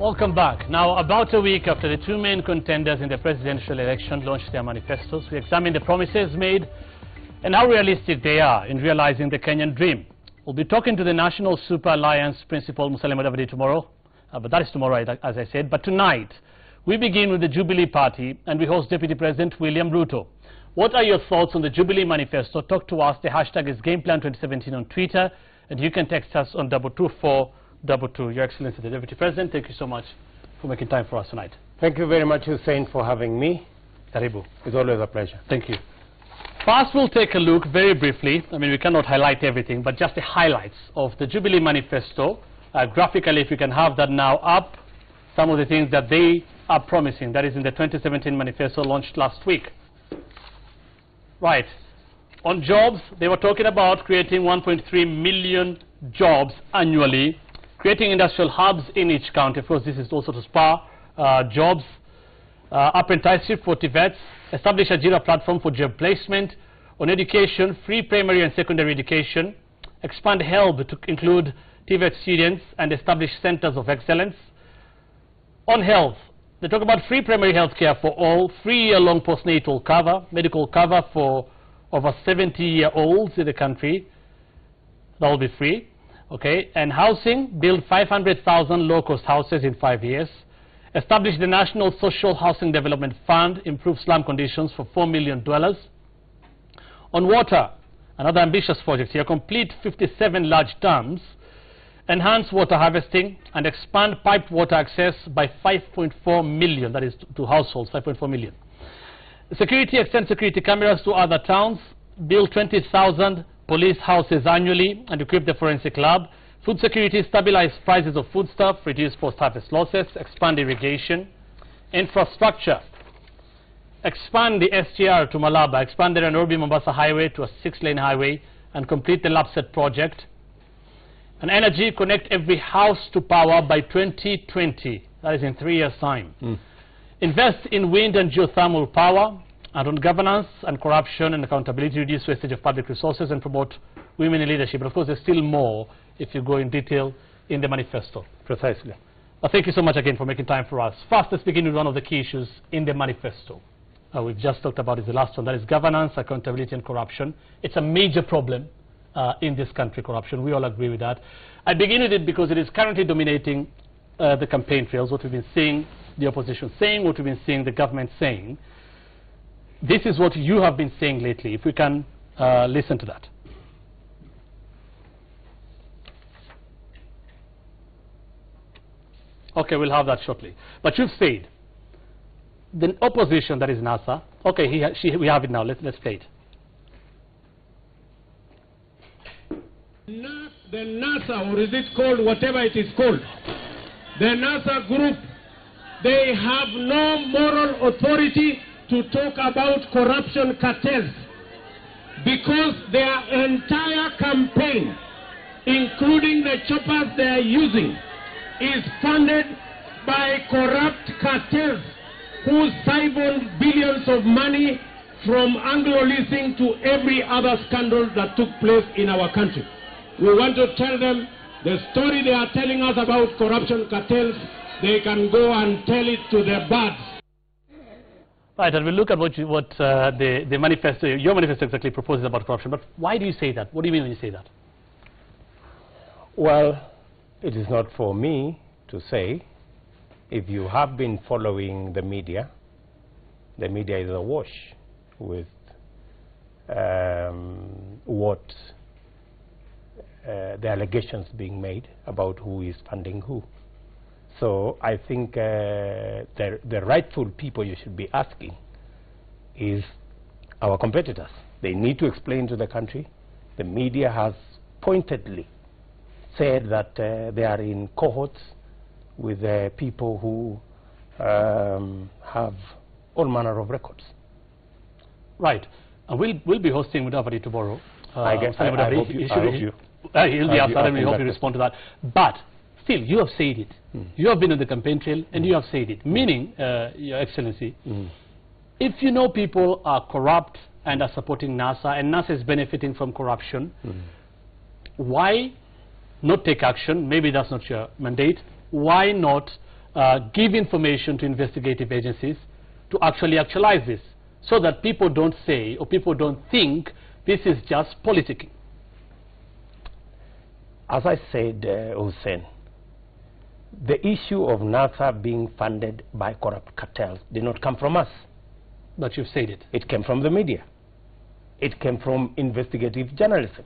Welcome back. Now, about a week after the two main contenders in the presidential election launched their manifestos, we examine the promises made and how realistic they are in realizing the Kenyan dream. We'll be talking to the National Super Alliance Principal, Musalia Mudavadi, tomorrow. But that is tomorrow, as I said. But tonight, we begin with the Jubilee Party, and we host Deputy President William Ruto. What are your thoughts on the Jubilee Manifesto? Talk to us. The hashtag is GamePlan2017 on Twitter, and you can text us on 22422. Your Excellency, the Deputy President, thank you so much for making time for us tonight. Thank you very much, Hussein, for having me. Karibu. It's always a pleasure. Thank you. First, we'll take a look very briefly. I mean, we cannot highlight everything, but just the highlights of the Jubilee Manifesto. Graphically, if you can have that now up, some of the things that they are promising. That is in the 2017 Manifesto launched last week. Right. On jobs, they were talking about creating 1.3 million jobs annually, creating industrial hubs in each county. Of course, this is also to spur jobs, apprenticeship for TVETs, establish a Jira platform for job placement. On education, free primary and secondary education, expand HELB to include TVET students and establish centers of excellence. On health, they talk about free primary health care for all, 3-year-long postnatal cover, medical cover for over 70-year-olds in the country. That will be free. Okay, and housing, build 500,000 low-cost houses in 5 years. Establish the National Social Housing Development Fund, improve slum conditions for 4 million dwellers. On water, another ambitious project here, complete 57 large dams, enhance water harvesting, and expand piped water access by 5.4 million, that is to households, 5.4 million. Security, extend security cameras to other towns, build 20,000 police houses annually, and equip the forensic lab. Food security, stabilize prices of foodstuff, reduce post-harvest losses, expand irrigation. Infrastructure, expand the SGR to Malaba, expand the Nairobi-Mombasa highway to a 6-lane highway, and complete the LAPSET project. And energy, connect every house to power by 2020. That is in 3 years' time. Invest in wind and geothermal power. And on governance and corruption and accountability, reduce wastage of public resources and promote women in leadership. But of course, there's still more if you go in detail in the manifesto. Precisely. Thank you so much again for making time for us. First, let's begin with one of the key issues in the manifesto. We've just talked about is the last one. That is governance, accountability, and corruption. It's a major problem in this country, corruption. We all agree with that. I begin with it because it is currently dominating the campaign trails, what we've been seeing the opposition saying, what we've been seeing the government saying. This is what you have been saying lately. If we can listen to that. Okay, we'll have that shortly. But you've said the opposition, that is NASA. Okay, we have it now. Let's play it. The NASA, or is it called whatever it is called, the NASA group, they have no moral authority to talk about corruption cartels, because their entire campaign, including the choppers they are using, is funded by corrupt cartels who siphoned billions of money from Anglo leasing to every other scandal that took place in our country. We want to tell them the story they are telling us about corruption cartels, they can go and tell it to their birds. Right, and we'll look at what the manifesto, your manifesto exactly proposes about corruption. But why do you say that? What do you mean when you say that? Well, it is not for me to say. If you have been following the media is awash with what the allegations being made about who is funding who. So I think the rightful people you should be asking is our competitors. They need to explain to the country. The media has pointedly said that they are in cohorts with people who have all manner of records. Right. We'll be hosting Mudavadi tomorrow. I hope you. He'll be outside, and we hope you respond to that. But still, you have said it. You have been on the campaign trail, and you have said it. Meaning, Your Excellency, if you know people are corrupt and are supporting NASA, and NASA is benefiting from corruption, why not take action? Maybe that's not your mandate. Why not give information to investigative agencies to actualize this, so that people don't say or people don't think this is just politicking? As I said, Hussein, the issue of NASA being funded by corrupt cartels did not come from us. But you've said it. It came from the media. It came from investigative journalism.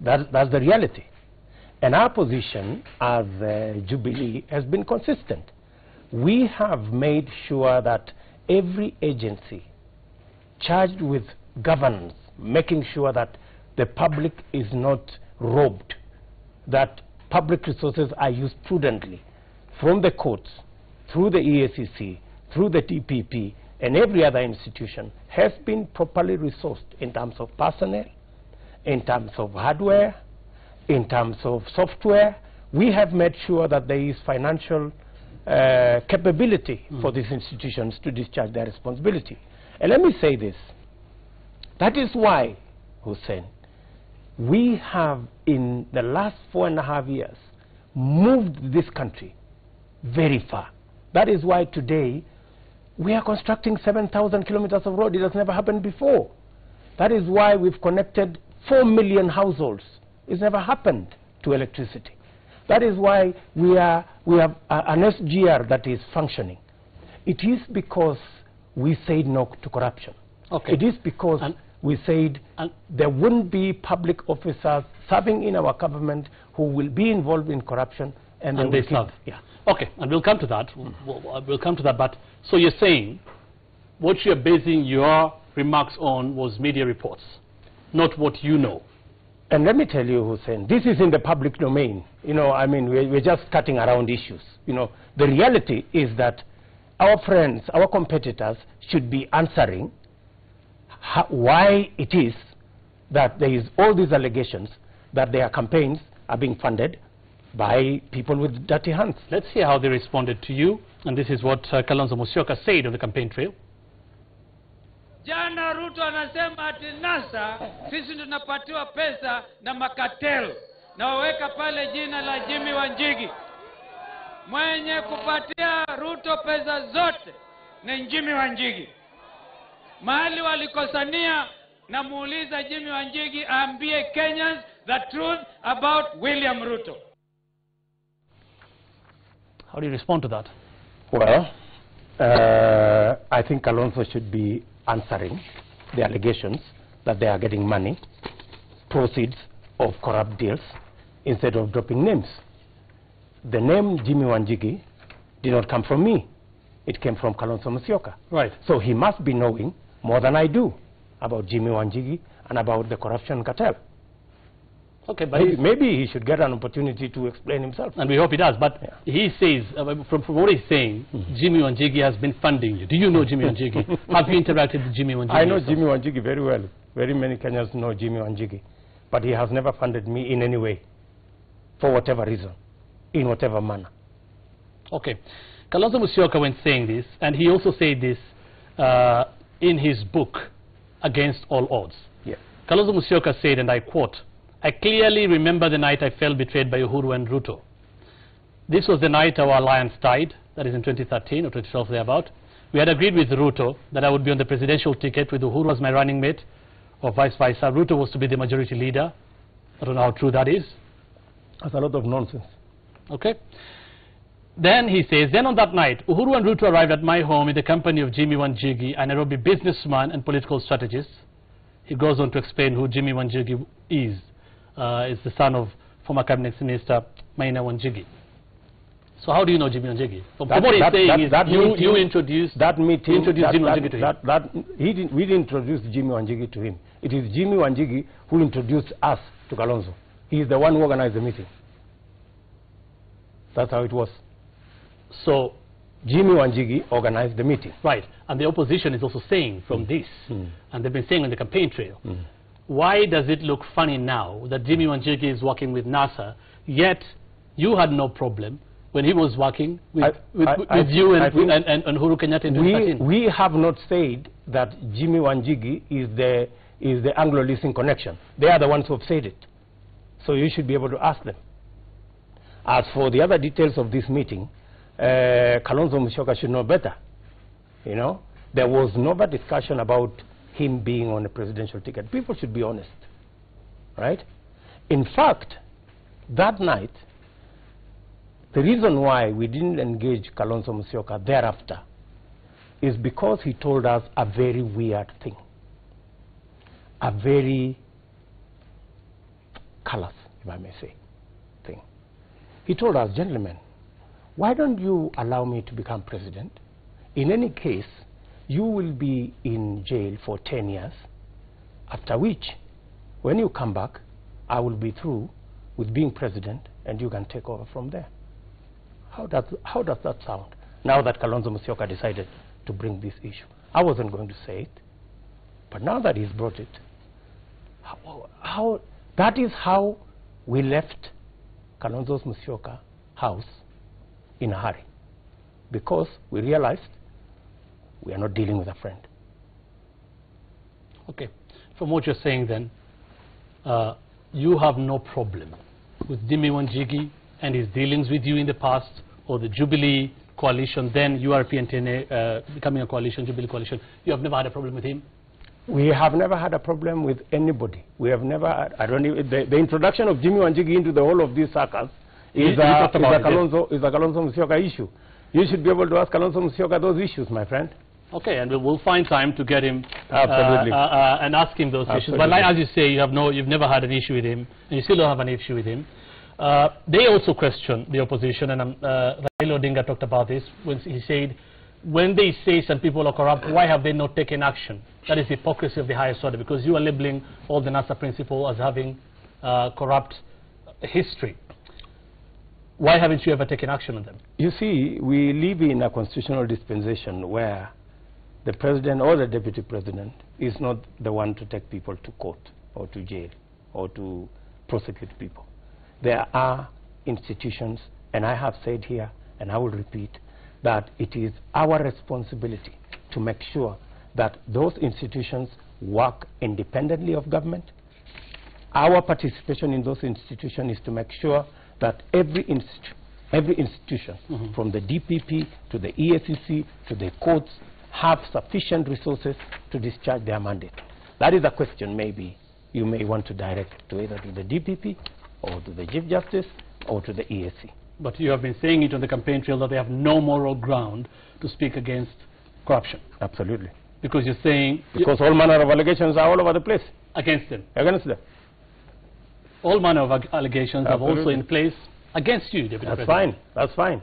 That's the reality. And our position as Jubilee has been consistent. We have made sure that every agency charged with governance, making sure that the public is not robbed, that public resources are used prudently, from the courts, through the EACC, through the TPP, and every other institution, has been properly resourced in terms of personnel, in terms of hardware, in terms of software. We have made sure that there is financial capability for these institutions to discharge their responsibility. And let me say this. That is why, Hussein, we have in the last 4.5 years moved this country very far. That is why today we are constructing 7,000 kilometers of road. It has never happened before. That is why we've connected 4 million households. It's never happened to electricity. That is why we have an SGR that is functioning. It is because we said no to corruption. Okay. It is because we said there wouldn't be public officers serving in our government who will be involved in corruption, and they serve. Yeah. Okay, and we'll come to that. We'll come to that. But so you're saying what you're basing your remarks on was media reports, not what you know. And let me tell you, Hussein, this is in the public domain. You know, I mean, we're just cutting around issues. You know, the reality is that our friends, our competitors should be answering why it is that there is all these allegations that their campaigns are being funded by people with dirty hands. Let's hear how they responded to you, and this is what Kalonzo Musyoka said on the campaign trail. Jana Ruto anasema ati NASA sisi tunapatiwa pesa na makatel na waweka pale jina la Jimmy Wanjigi. Mwenye kupatia Ruto pesa zote ni Jimmy Wanjigi. Mahali walikosania na muuliza Jimmy Wanjigi aambie Kenyans the truth about William Ruto. How do you respond to that? Well, I think Kalonzo should be answering the allegations that they are getting money, proceeds of corrupt deals, instead of dropping names. The name Jimmy Wanjigi did not come from me. It came from Kalonzo Musyoka. Right. So he must be knowing more than I do about Jimmy Wanjigi and about the corruption cartel. Okay, but maybe he should get an opportunity to explain himself. And we hope he does. But he says, from what he's saying, Jimmy Wanjigi has been funding you. Do you know Jimmy Wanjigi? Have you interacted with Jimmy Wanjigi? I know Jimmy Wanjigi very well. Very many Kenyans know Jimmy Wanjigi. But he has never funded me in any way, for whatever reason, in whatever manner. Okay. Kalonzo Musyoka, when saying this, and he also said this in his book, Against All Odds. Yeah. Kalonzo Musyoka said, and I quote, "I clearly remember the night I felt betrayed by Uhuru and Ruto. This was the night our alliance died, that is in 2013 or 2012 thereabout. We had agreed with Ruto that I would be on the presidential ticket with Uhuru as my running mate, or vice versa. Ruto was to be the majority leader. I don't know how true that is. That's a lot of nonsense. Okay. Then he says, then on that night, Uhuru and Ruto arrived at my home in the company of Jimmy Wanjigi, a Nairobi businessman and political strategist." He goes on to explain who Jimmy Wanjigi is. Is the son of former cabinet minister Maina Wanjigi. So how do you know Jimmy Wanjigi? From what he's saying is you introduced that meeting. Introduced Jimmy Wanjigi to him. We didn't introduce Jimmy Wanjigi to him. It is Jimmy Wanjigi who introduced us to Kalonzo. He is the one who organized the meeting. That's how it was. So Jimmy Wanjigi organized the meeting. Right. And the opposition is also saying from this, and they've been saying on the campaign trail, why does it look funny now that Jimmy Wanjigi is working with NASA, yet you had no problem when he was working with you and Uhuru Kenyatta in 2013? We have not said that Jimmy Wanjigi is the Anglo-Leasing connection. They are the ones who have said it. So you should be able to ask them. As for the other details of this meeting, Kalonzo Musyoka should know better. You know, there was never discussion about him being on a presidential ticket. People should be honest, right? In fact, that night, the reason why we didn't engage Kalonzo Musyoka thereafter is because he told us a very weird thing, a very callous, if I may say, thing. He told us, gentlemen, why don't you allow me to become president? In any case, you will be in jail for 10 years, after which, when you come back, I will be through with being president, and you can take over from there. How does that sound, now that Kalonzo Musyoka decided to bring this issue? I wasn't going to say it, but now that he's brought it, that is how we left Kalonzo Musyoka house in a hurry, because we realized we are not dealing with a friend. Okay, from what you're saying then, you have no problem with Jimmy Wanjigi and his dealings with you in the past, or the Jubilee coalition, then URP and TNA becoming a coalition, Jubilee coalition. You have never had a problem with him? We have never had a problem with anybody. We have never had, the introduction of Jimmy Wanjigi into the whole of these circles is a Kalonzo Musyoka issue. You should be able to ask Kalonzo Musyoka those issues, my friend. Okay, and we'll find time to get him Absolutely. And ask him those issues. But like, as you say, you've never had an issue with him, and you still don't have an issue with him. They also question the opposition, and Raila Odinga talked about this when he said, when they say some people are corrupt, why have they not taken action? That is hypocrisy of the highest order, because you are labeling all the NASA principal as having corrupt history. Why haven't you ever taken action on them? You see, we live in a constitutional dispensation where the president or the deputy president is not the one to take people to court or to jail or to prosecute people. There are institutions, and I have said here, and I will repeat, that it is our responsibility to make sure that those institutions work independently of government. Our participation in those institutions is to make sure that every institution, from the DPP to the EACC to the courts, have sufficient resources to discharge their mandate. That is a question maybe you may want to direct to either to the DPP or to the Chief Justice or to the EAC. But you have been saying it on the campaign trail that they have no moral ground to speak against corruption. Absolutely. Because you're saying... Because all manner of allegations are all over the place. Against them. Against them. All manner of allegations are also in place against you, Deputy That's President. fine. That's fine.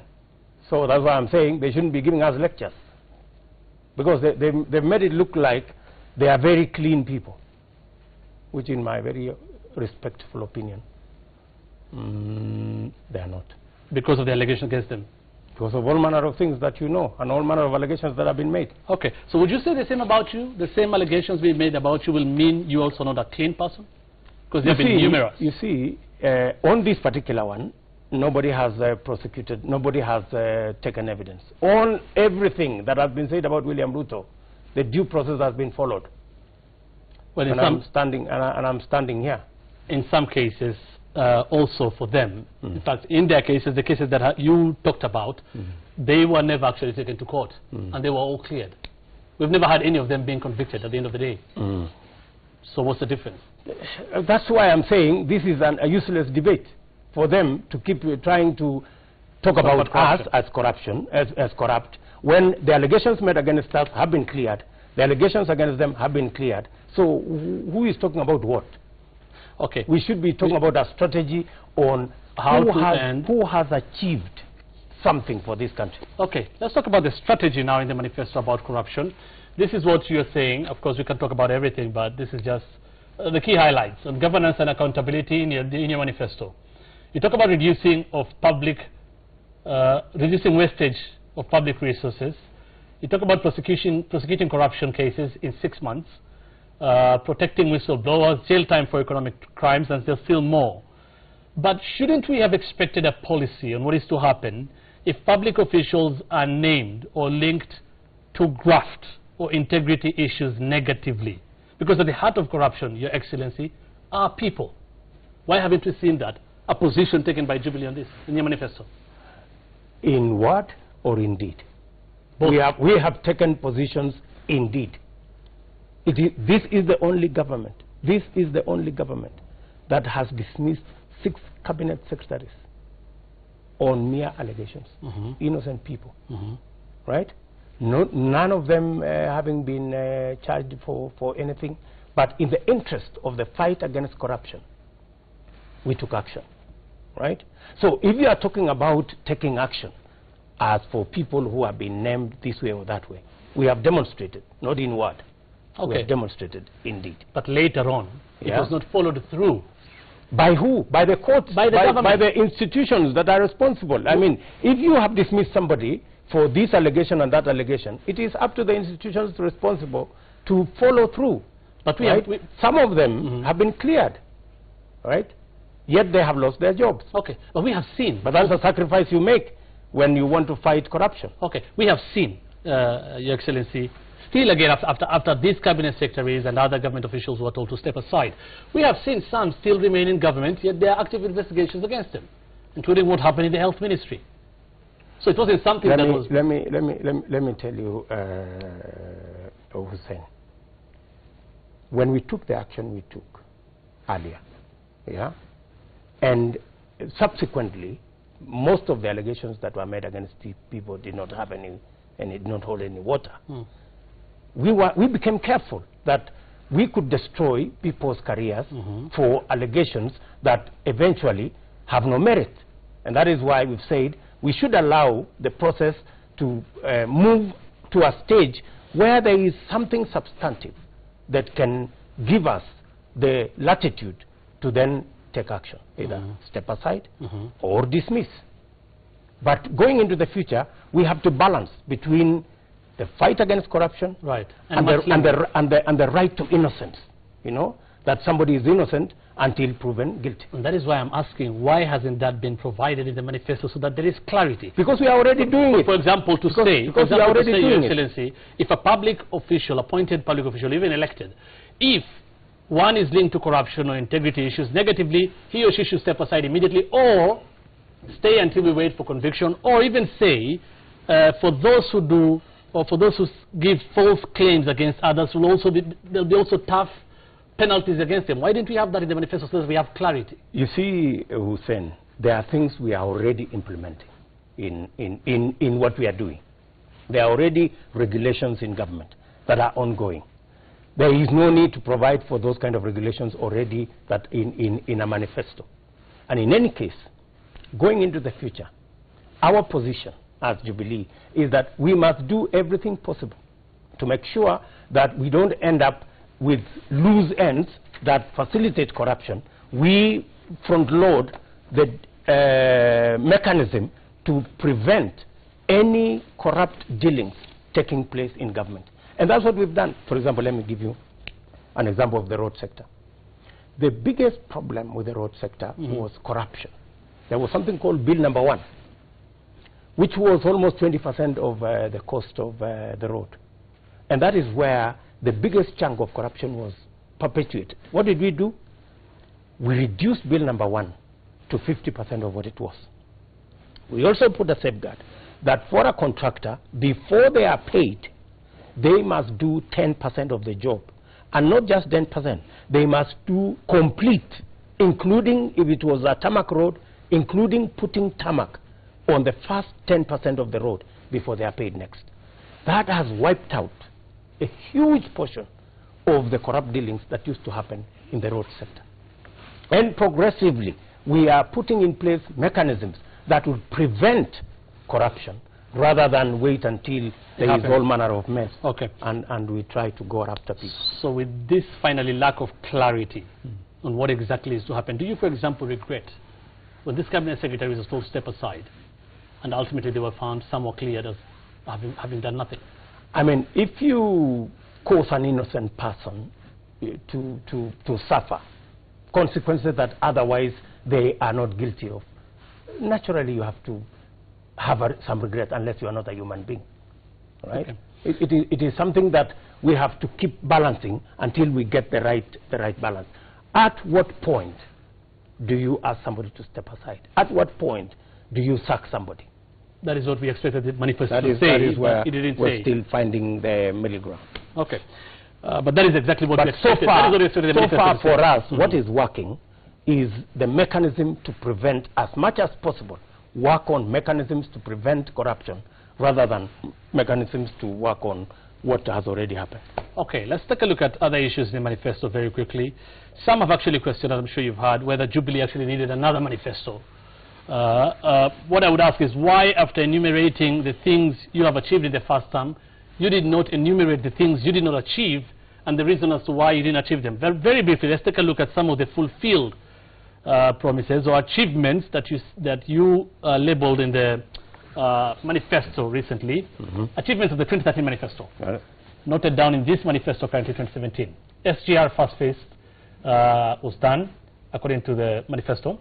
So that's why I'm saying they shouldn't be giving us lectures. Because they've made it look like they are very clean people, which in my very respectful opinion, they are not. Because of the allegation against them? Because of all manner of things that you know, and all manner of allegations that have been made. Okay, so would you say the same about you? The same allegations being made about you will mean you also not a clean person? Because they've been numerous. You see, on this particular one, nobody has prosecuted, nobody has taken evidence. On everything that has been said about William Ruto, the due process has been followed. Well, and I'm standing here. In some cases, also for them, in fact, in their cases, the cases that you talked about, they were never actually taken to court, and they were all cleared. We've never had any of them being convicted at the end of the day. So what's the difference? That's why I'm saying this is a useless debate for them to keep trying to talk about us as corrupt, when the allegations made against us have been cleared, the allegations against them have been cleared. So who is talking about what? Okay. We should be talking about a strategy on who has achieved something for this country. Okay, let's talk about the strategy now in the manifesto about corruption. This is what you're saying. Of course, we can talk about everything, but this is just the key highlights on governance and accountability in your manifesto. You talk about reducing wastage of public resources. You talk about prosecuting corruption cases in 6 months, protecting whistleblowers, jail time for economic crimes, and there's still more. But shouldn't we have expected a policy on what is to happen if public officials are named or linked to graft or integrity issues negatively? Because at the heart of corruption, Your Excellency, are people. Why haven't we seen that? A position taken by Jubilee on this in your manifesto. In what? or indeed? Both. We have taken positions indeed. This is the only government. This is the only government that has dismissed 6 cabinet secretaries on mere allegations, innocent people, right? None of them having been charged for anything, but in the interest of the fight against corruption, we took action, right? So if you are talking about taking action, as for people who have been named this way or that way, we have demonstrated, not in word. Okay. We have demonstrated indeed. But later on, it was not followed through. By who? By the courts, by the institutions that are responsible. I mean, if you have dismissed somebody for this allegation and that allegation, it is up to the institutions responsible to follow through. But some of them have been cleared, right? Yet they have lost their jobs. Okay, but we have seen. But that's a sacrifice you make when you want to fight corruption. Okay, we have seen, Your Excellency, still again after these cabinet secretaries and other government officials were told to step aside, we have seen some still remain in government, yet there are active investigations against them, including what happened in the health ministry. So it wasn't something that was... Let me tell you, Hussein, when we took the action we took earlier, and subsequently, most of the allegations that were made against the people did not have any did not hold any water. We became careful that we could destroy people's careers for allegations that eventually have no merit. And that is why we've said we should allow the process to move to a stage where there is something substantive that can give us the latitude to then take action, either step aside or dismiss. But going into the future, we have to balance between the fight against corruption and the right to innocence, you know, that somebody is innocent until proven guilty. And that is why I'm asking, why hasn't that been provided in the manifesto so that there is clarity? Because we are already doing it. For example, Your Excellency, if a public official, appointed public official, even elected, if one is linked to corruption or integrity issues negatively, he or she should step aside immediately or stay until we wait for conviction, or even say, for those who do, or for those who give false claims against others, there'll be also tough penalties against them. Why didn't we have that in the manifesto so that we have clarity? You see, Hussein, there are things we are already implementing in what we are doing. There are already regulations in government that are ongoing. There is no need to provide for those kind of regulations already that in a manifesto. And in any case, going into the future, our position as Jubilee is that we must do everything possible to make sure that we don't end up with loose ends that facilitate corruption. We front load the mechanism to prevent any corrupt dealings taking place in government. And that's what we've done. For example, let me give you an example of the road sector. The biggest problem with the road sector was corruption. There was something called Bill number 1, which was almost 20% of the cost of the road. And that is where the biggest chunk of corruption was perpetuated. What did we do? We reduced Bill number 1 to 50% of what it was. We also put a safeguard that for a contractor, before they are paid, they must do 10% of the job. And not just 10%, they must do complete, including, if it was a tarmac road, including putting tarmac on the first 10% of the road before they are paid next. That has wiped out a huge portion of the corrupt dealings that used to happen in the road sector. And progressively, we are putting in place mechanisms that will prevent corruption rather than wait until there is all manner of mess. Okay. And we try to go after people. So with this finally lack of clarity on what exactly is to happen, do you, for example, regret when this cabinet secretary was told to step aside and ultimately they were found somewhat cleared as having done nothing? I mean, if you cause an innocent person to suffer consequences that otherwise they are not guilty of, naturally you have to have some regret, unless you are not a human being, right? Okay. It is something that we have to keep balancing until we get the right balance. At what point do you ask somebody to step aside? At what point do you sack somebody? That is what we expected the manifesto That is, to say, that is where but it didn't we're say. still finding the middle ground. Okay. But that is exactly what we But so expected. far, that is what we expected the manifesto to say. for us, what is working is the mechanism to prevent, as much as possible, work on mechanisms to prevent corruption rather than mechanisms to work on what has already happened. Okay, let's take a look at other issues in the manifesto very quickly. Some have actually questioned, I'm sure you've heard, whether Jubilee actually needed another manifesto. What I would ask is why, after enumerating the things you have achieved in the first term, you did not enumerate the things you did not achieve and the reason as to why you didn't achieve them. Very briefly, let's take a look at some of the fulfilled promises or achievements that you labeled in the manifesto recently. Achievements of the 2013 manifesto. Noted down in this manifesto currently 2017. SGR first phase was done according to the manifesto.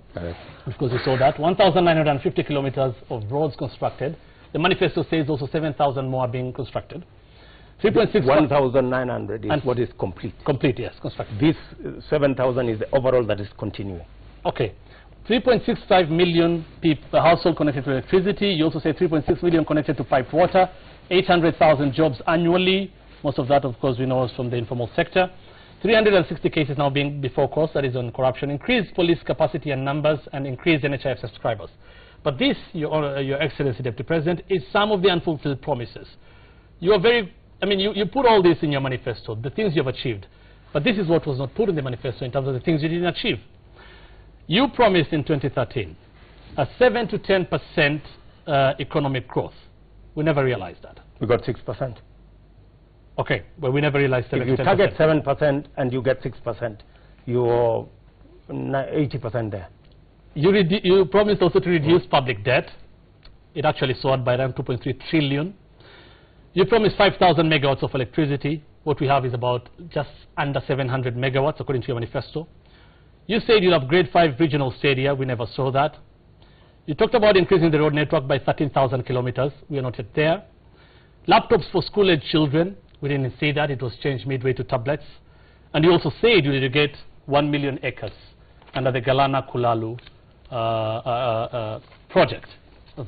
Of course, you saw that. 1,950 kilometers of roads constructed. The manifesto says also 7,000 more are being constructed. 3.6 1,900 is what is complete. Complete, yes, constructed. This 7,000 is the overall that is continuing. Okay. 3.65 million households connected to electricity. You also say 3.6 million connected to piped water. 800,000 jobs annually. Most of that, of course, we know is from the informal sector. 360 cases now being before courts, that is on corruption. Increased police capacity and numbers, and increased NHIF subscribers. But this, Your Excellency, Deputy President, is some of the unfulfilled promises. You are very, I mean, you put all this in your manifesto, the things you have achieved. But this is what was not put in the manifesto in terms of the things you didn't achieve. You promised in 2013 a 7 to 10% economic growth. We never realized that. We got 6%. Okay, but we never realized 7 If to you 10%. target 7% and you get 6%, you're 80% there. You promised also to reduce public debt. It actually soared by around 2.3 trillion. You promised 5,000 megawatts of electricity. What we have is about just under 700 megawatts, according to your manifesto. You said you'll upgrade 5 regional stadia. We never saw that. You talked about increasing the road network by 13,000 kilometers. We are not yet there. Laptops for school-age children. We didn't see that. It was changed midway to tablets. And you also said you will get 1 million acres under the Galana Kulalu project.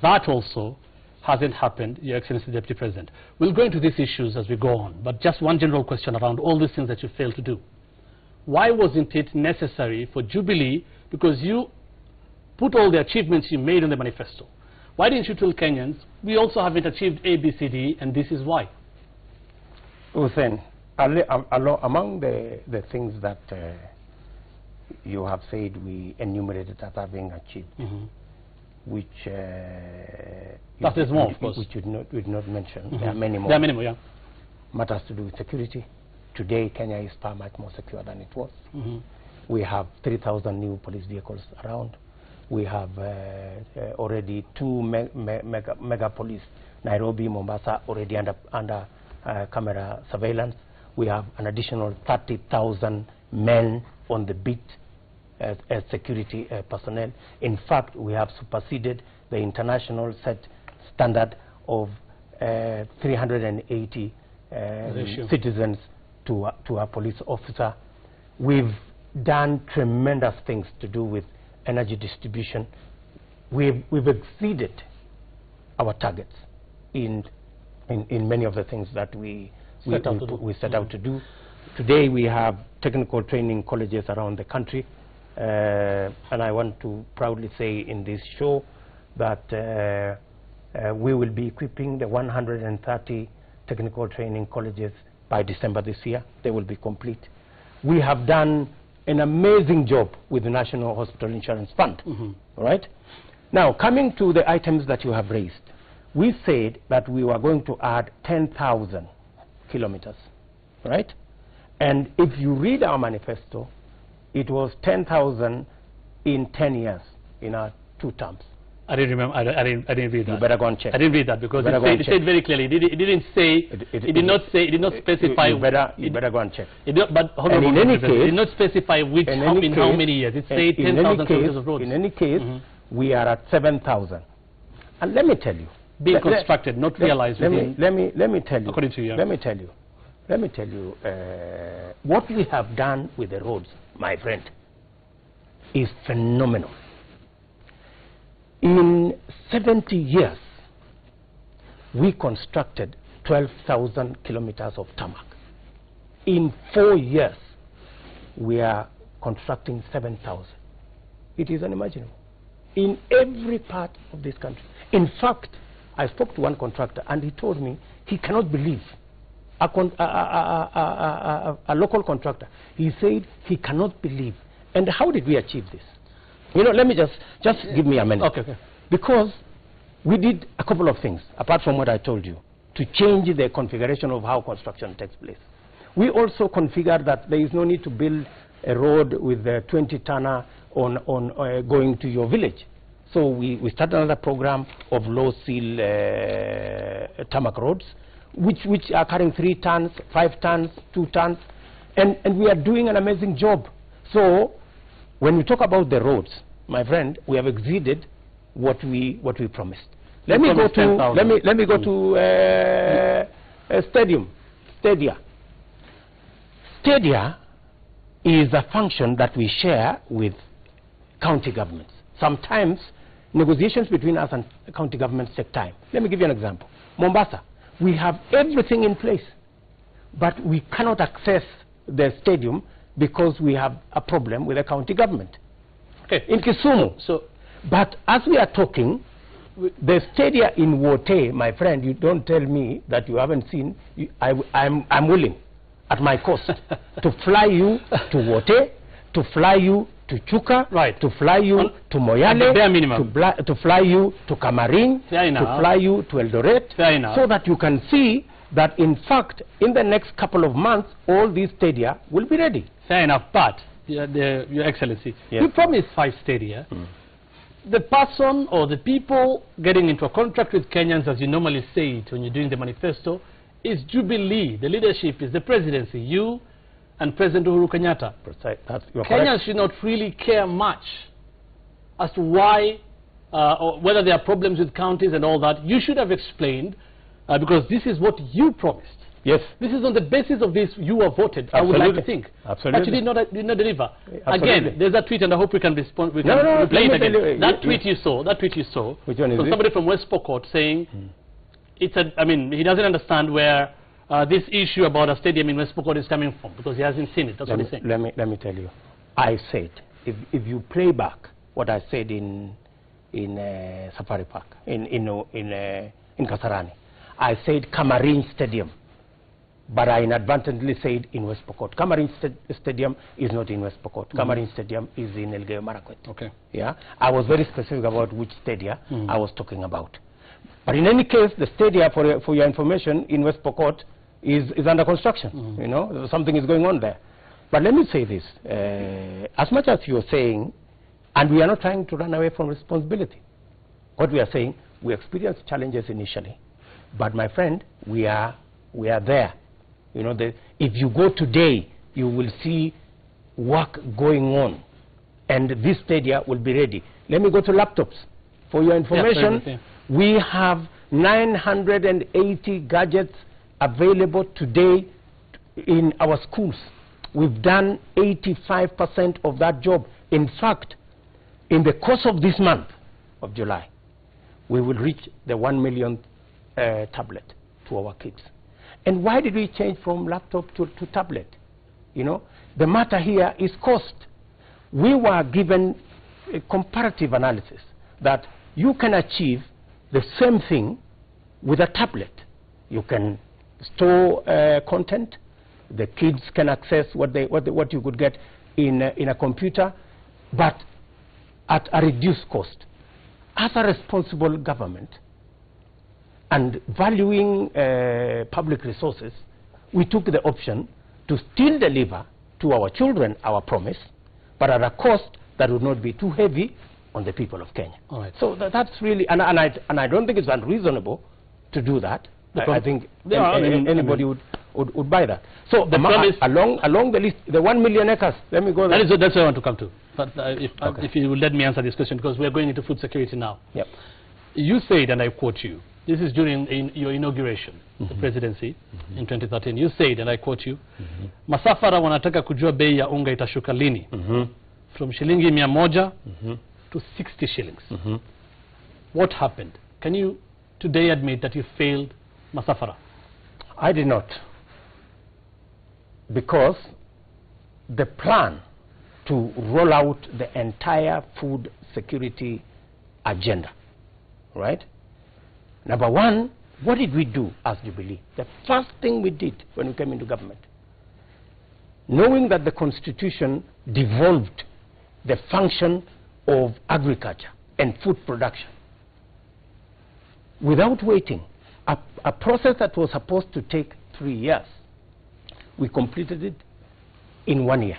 That also hasn't happened, Your Excellency Deputy President. We'll go into these issues as we go on, but just one general question around all these things that you failed to do. Why wasn't it necessary for Jubilee, because you put all the achievements you made in the manifesto, why didn't you tell Kenyans, we also haven't achieved A, B, C, D, and this is why? Hussein, among the things that you have said we enumerated as having achieved, which that is more, of course. Which we did not mention. There are many more. There are many more, yeah. Matters to do with security. Today, Kenya is far much more secure than it was. We have 3,000 new police vehicles around. We have already 2 mega police, Nairobi, Mombasa, already under camera surveillance. We have an additional 30,000 men on the beat as security personnel. In fact, we have superseded the international set standard of 380 citizens to a police officer. We've done tremendous things to do with energy distribution. We've exceeded our targets in many of the things that we set out to do. Today we have technical training colleges around the country, and I want to proudly say in this show that we will be equipping the 130 technical training colleges by December this year. They will be complete. We have done an amazing job with the National Hospital Insurance Fund. Right? Now, coming to the items that you have raised, we said that we were going to add 10,000 kilometers, right? And if you read our manifesto, it was 10,000 in 10 years in our 2 terms. I didn't remember. I didn't read that. You better go and check. I didn't read that because it said very clearly. It didn't say. It did not say. It did not specify. You better go and check. But hold on, in any case, it did not specify which in how many years. It said 10,000 kilometers of roads. In any case, we are at 7,000. And let me tell you, being constructed, not realized. Let me tell you. According to you. Let me tell you. What we have done with the roads, my friend, is phenomenal. In 70 years we constructed 12,000 kilometers of tarmac. In 4 years, we are constructing 7,000. It is unimaginable. In every part of this country. In fact, I spoke to one contractor and he told me he cannot believe, a local contractor, he said he cannot believe. And how did we achieve this? You know, let me just give me a minute. Okay. Because we did a couple of things, apart from what I told you, to change the configuration of how construction takes place. We also configured that there is no need to build a road with a 20-tonner on going to your village. So we started another program of low-seal tarmac roads, which are carrying 3 tons, 5 tons, 2 tons, and we are doing an amazing job. So when we talk about the roads, my friend, we have exceeded what we promised. Let me go to Stadia. Stadia is a function that we share with county governments. Sometimes negotiations between us and county governments take time. Let me give you an example. Mombasa, we have everything in place, but we cannot access the stadium because we have a problem with the county government. Okay. In Kisumu, but as we are talking, the stadia in Wote, my friend, you don't tell me that you haven't seen. I'm willing, at my cost, to fly you to Wote, to fly you to Chuka, right, to fly you to Moyale, to fly you to Kamarin, to fly you to Eldoret, so that you can see that in fact in the next couple of months all these stadia will be ready. Fair enough, but Your Excellency, yes, you promised 5 stadia. The person or the people getting into a contract with Kenyans, as you normally say it when you're doing the manifesto, is Jubilee. The leadership is the presidency, you and President Uhuru Kenyatta. Kenyans should not really care much as to why or whether there are problems with counties and all that. You should have explained, because this is what you promised. Yes. This is on the basis of this you were voted. Absolutely. I would like to think. Absolutely. But you did not deliver. Absolutely. Again, there's a tweet, and I hope we can respond. We can replay it again. That tweet you saw. Which one is from somebody from West Pokot saying, I mean, he doesn't understand where this issue about a stadium in West Pokot is coming from, because he hasn't seen it. That's what he's saying. Let me tell you. I said, if you play back what I said in Safari Park, in Kasarani, I said Kamarin Stadium, but I inadvertently said in West Pokot. Kamarin Stadium is not in West Pokot. Kamarin Stadium is in Elgeyo Marakwet. Okay. Yeah, I was very specific about which stadia I was talking about. But in any case, the stadia, for your information, in West Pokot is under construction. You know, something is going on there. But let me say this: as much as you're saying, and we are not trying to run away from responsibility. What we are saying, we experienced challenges initially, but my friend, we are there. You know, if you go today, you will see work going on, and this stadia will be ready. Let me go to laptops. For your information, we have 980 gadgets available today in our schools. We've done 85% of that job. In fact, in the course of this month of July, we will reach the 1 million tablet to our kids. And why did we change from laptop to tablet? You know, the matter here is cost. We were given a comparative analysis that you can achieve the same thing with a tablet. You can store content. The kids can access what you could get in a computer, but at a reduced cost. As a responsible government, and valuing public resources, we took the option to still deliver to our children our promise, but at a cost that would not be too heavy on the people of Kenya. All right. So that's really, and I don't think it's unreasonable to do that. I think anybody would buy that. So the along the list, the 1 million acres. Let me go there. That's what I want to come to. But if you will let me answer this question, because we are going into food security now. Yep. You said, and I quote you, this is during your inauguration, the presidency, in 2013. You said, and I quote you, masafara wanataka kujua bei ya unga itashuka lini, from shilingi 100 to 60 shillings. What happened? Can you today admit that you failed Masafara? I did not, because the plan to roll out the entire food security agenda, right? Number one, what did we do as Jubilee? The first thing we did when we came into government, knowing that the Constitution devolved the function of agriculture and food production, without waiting, a process that was supposed to take 3 years, we completed it in 1 year,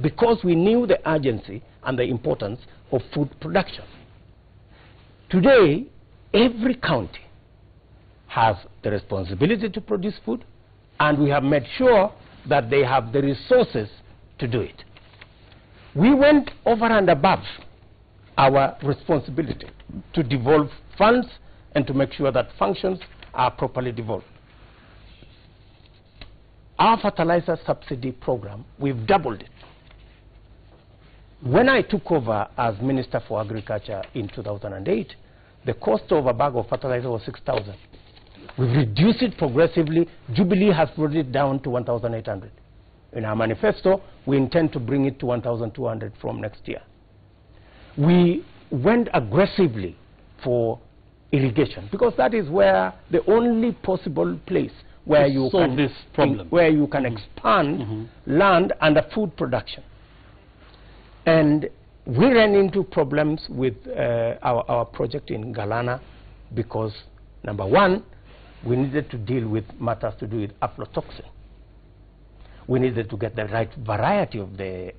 because we knew the urgency and the importance of food production. Today, every county has the responsibility to produce food, and we have made sure that they have the resources to do it. We went over and above our responsibility to devolve funds and to make sure that functions are properly devolved. Our fertilizer subsidy program, we've doubled it. When I took over as Minister for Agriculture in 2008, the cost of a bag of fertilizer was 6,000. We've reduced it progressively. Jubilee has brought it down to 1,800. In our manifesto, we intend to bring it to 1,200 from next year. We went aggressively for irrigation, because that is where the only possible place where you can this problem, where you can expand land and food production. And we ran into problems with our project in Galana, because number one, we needed to deal with matters to do with aflatoxin. We needed to get the right variety of the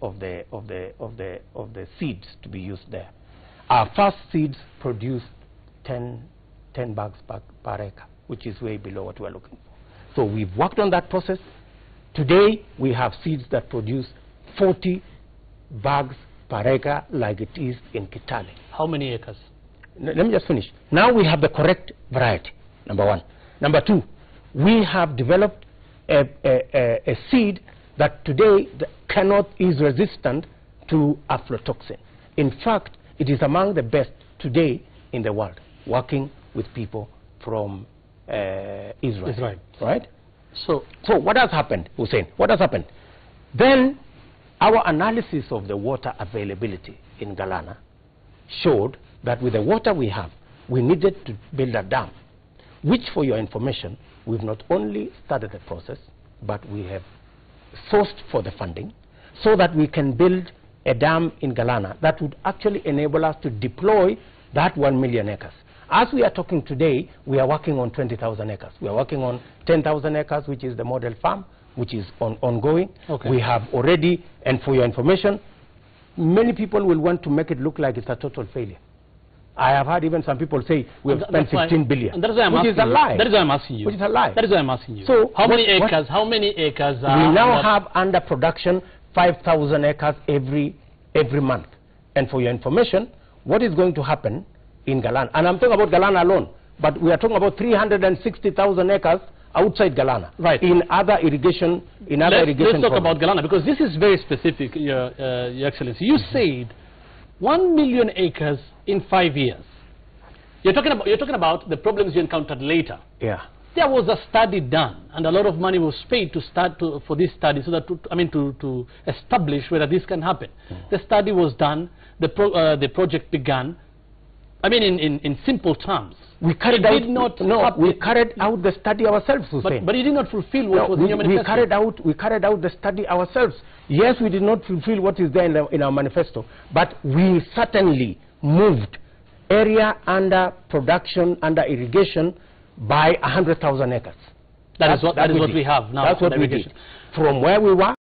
seeds to be used there. Our first seeds produced 10 bags per acre, which is way below what we're looking for. So we've worked on that process. Today we have seeds that produce 40 bags per acre, like it is in Kitale. How many acres? Let me just finish. Now we have the correct variety, number one. Number two, we have developed a seed that today is resistant to aflatoxin. In fact, it is among the best today in the world, working with people from Israel. Right? So what has happened, Hussein? What has happened? Then our analysis of the water availability in Galana showed that with the water we have, we needed to build a dam, which, for your information, we've not only started the process, but we have sourced for the funding so that we can build a dam in Galana that would actually enable us to deploy that 1 million acres. As we are talking today, we are working on 20,000 acres. We are working on 10,000 acres, which is the model farm, which is ongoing. Okay. We have already, and for your information, many people will want to make it look like it's a total failure. I have heard even some people say we have spent 15 billion. And that is why I'm which is a lie. That is why I'm asking you. Which is a lie. That is why I'm asking you. So how many acres? How many acres are? We now have under production 5,000 acres every month. And for your information, what is going to happen in Galana? And I'm talking about Galana alone, but we are talking about 360,000 acres outside Galana. Right. In other irrigation. Let's talk about Galana, because this is very specific, Your Excellency. You said 1 million acres in 5 years. You're talking about the problems you encountered later. Yeah. There was a study done, and a lot of money was paid for this study, so that to establish whether this can happen. The study was done. The project began. I mean, in simple terms. We carried out we carried out the study ourselves, Hussein. But you did not fulfill what was in your manifesto. We carried out the study ourselves. Yes, we did not fulfill what is there in our manifesto, but we certainly moved area under production, under irrigation, by 100,000 acres. That is what we have now. That's what we did. From where we were